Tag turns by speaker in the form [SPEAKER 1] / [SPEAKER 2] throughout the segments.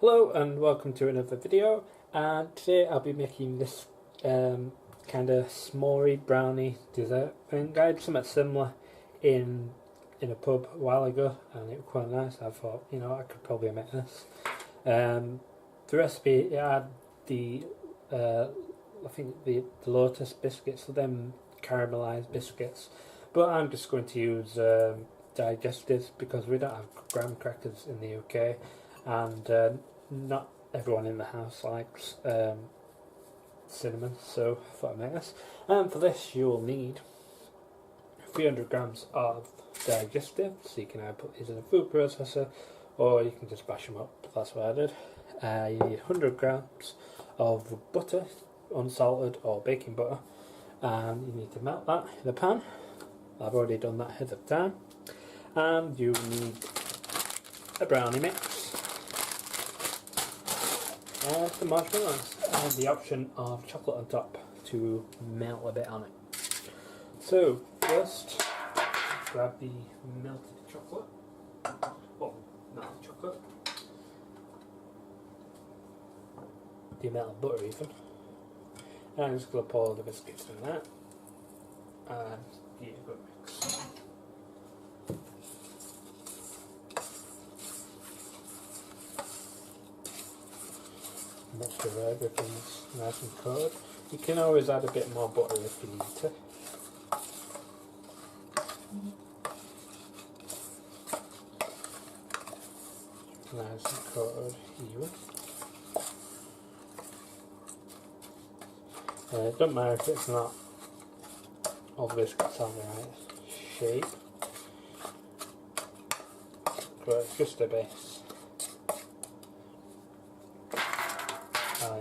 [SPEAKER 1] Hello and welcome to another video, and today I'll be making this kind of s'more brownie dessert thing. I had something similar in a pub a while ago and it was quite nice. I thought, I could probably make this. The recipe, it had the I think the Lotus biscuits, so them caramelised biscuits, but I'm just going to use digestives because we don't have graham crackers in the UK, and not everyone in the house likes cinnamon, so I thought I'd make this. And for this you will need 300 grams of digestives, so you can either put these in a food processor or you can just bash them up. That's what I did. You need 100 grams of butter, unsalted or baking butter, and you need to melt that in the pan. I've already done that ahead of time. And you need a brownie mix, and some marshmallows, and the option of chocolate on top to melt a bit on it. So first, grab the melted chocolate, well, not chocolate, the melted butter even, and I'm just going to pour the biscuits in that, and give it a good mix. Make sure everything's nice and cold. You can always add a bit more butter if you need to. Nice and coated even. It doesn't matter if it's not all the biscuits on the right shape, but it's just a base.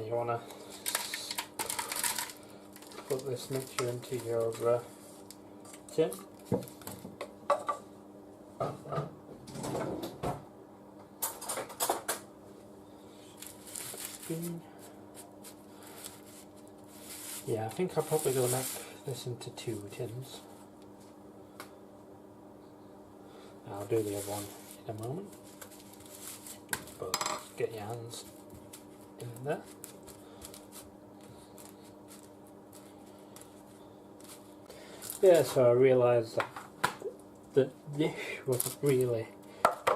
[SPEAKER 1] You want to put this mixture into your tin. Spoon. Yeah, I think I'm probably going to make this into 2 tins. I'll do the other one in a moment, but get your hands in there. Yeah, so I realised that the dish wasn't really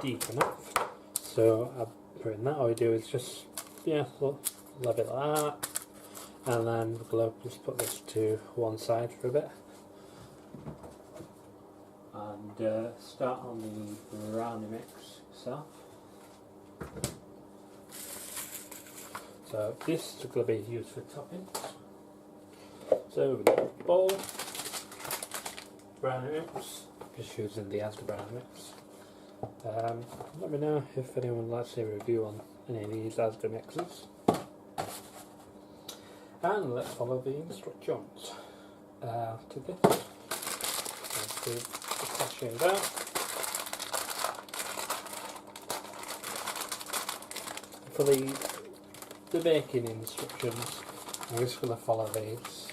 [SPEAKER 1] deep enough, so I put in that. All we do is just, level it like that, and then we'll just put this to one side for a bit, and start on the brownie mix itself. So this is going to be used for toppings. So we've got a bowl, brownie mix, just using the Asda brownie mix. Let me know if anyone would like to see a review on any of these Asda mixes. And let's follow the instructions to this. Let's do the sachets out. For the baking instructions, I'm just going to follow these.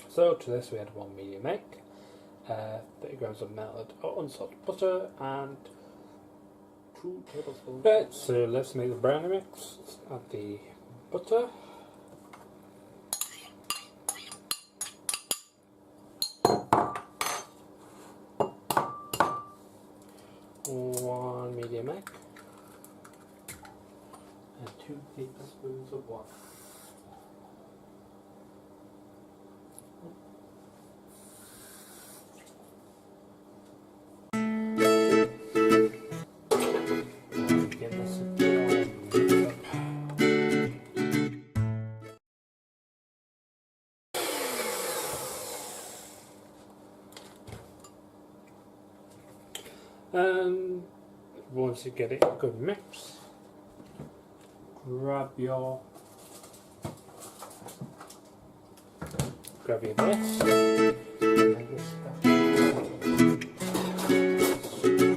[SPEAKER 1] So to this we had 1 medium egg, 30 grams of melted or unsalted butter, and 2 tablespoons. Right, so let's make the brownie mix. Add the butter. One medium egg and 2 tablespoons of water. Give this a good mix up. And once you get it a good mix, grab your base, and this stuff.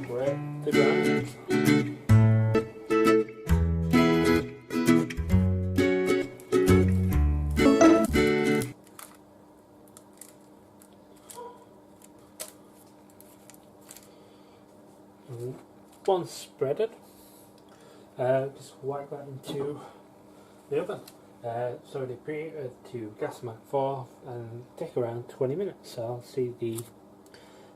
[SPEAKER 1] Spread the brownies. once spreaded, just whack that into the oven. It's already preheated to gas mark 4 and take around 20 minutes, so I'll see the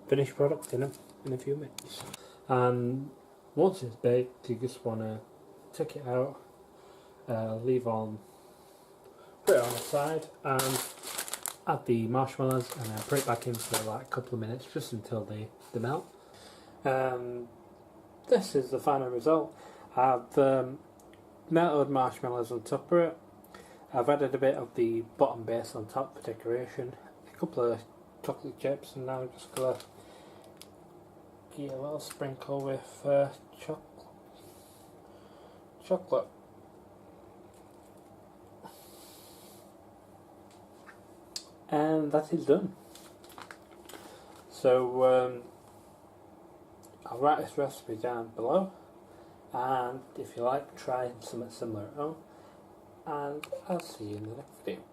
[SPEAKER 1] finished product in a few minutes. And once it's baked, you just want to take it out, put it on the side and add the marshmallows and then put it back in for like a couple of minutes just until they melt. This is the final result. I've melted marshmallows on top of it. I've added a bit of the bottom base on top for decoration, a couple of chocolate chips, and now I'm just going to give a little sprinkle with chocolate. And that is done. So I'll write this recipe down below, and if you like, try something similar at home, and I'll see you in the next video.